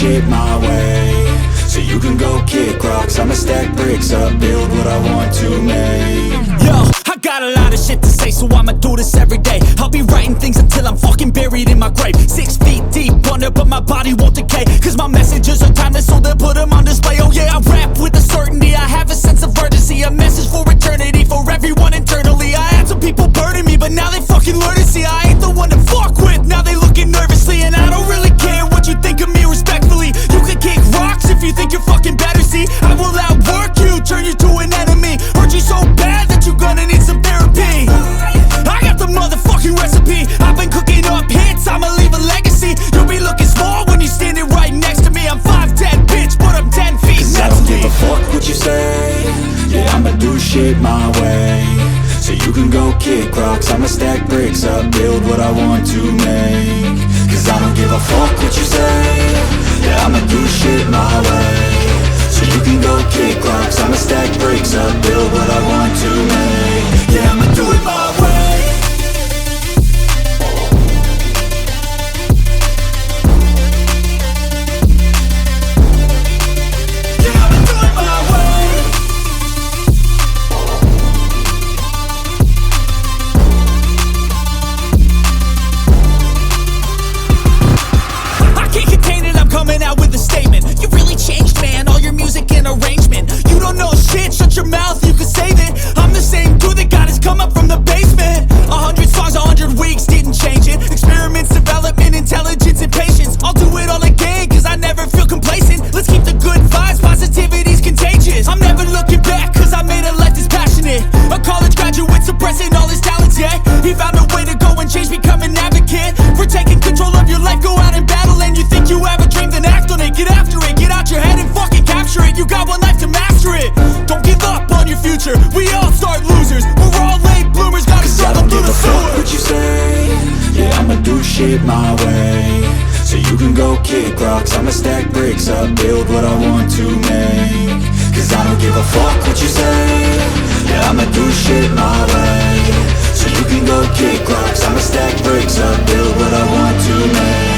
shit my way, so you can go kick rocks. I'ma stack bricks up, build what I want to make. Yo, I got a lot of shit to say, so I'ma do this every day. I'll be writing things until I'm fucking buried in my grave. 6 feet deep under, but my body won't decay, cause my messages are timeless, so they'll put them on display. Oh yeah, I rap with a certainty, I have a sense of urgency, a message for eternity, for everyone internally. I had some people burning me, but now they fucking learn to see I ain't the one to fuck with, now they looking nervously. And I don't really care what you think of me, respectfully. You can kick rocks if you think you're fucking better, see I will outwork you, turn you to an enemy, hurt you so bad that you're gonna need some therapy. I got the motherfucking recipe, I've been cooking up hits, I'ma leave a legacy. You'll be looking small when you're standing right next to me. I'm 5'10", bitch, but I'm 10 feet Cause I don't give a fuck what you say, yeah, I'ma do shit my way, so you can go kick rocks. I'ma stack bricks up, build what I want to make. Cause I don't give a fuck what you say, yeah, I'ma do shit my way, so you can go kick rocks. I'ma stack bricks up, build what I want to make. Yeah, I'ma do it my way. Coming out with a statement. You really changed, man, all your music and arrangement. You don't know shit, shut your mouth, you can save it. I'm the same dude that got his come up from the basement. 100 songs, 100 weeks, didn't change it. Experiments, development, intelligence, and patience. I'll do it all again, cause I never feel complacent. Let's keep the good vibes, positivity's contagious. I'm never looking back, cause I made a life that's passionate. A college graduate suppressing all his talents, yeah. He found a way to go and change, become an advocate for taking control of your life, go out and battle. And you think you have a dream, then act on it, get after it, get out your head and fucking capture it. You got one life to master it, don't give up on your future. We all start losers, we're all late bloomers, gotta struggle through the sewer. What you say, yeah, I'ma do shit my way, so you can go kick rocks. I'ma stack bricks up, build what I want to make. Cause I don't give a fuck what you say, yeah, I'ma do shit my way, so you can go kick rocks. I'ma stack bricks up, build what I want to make.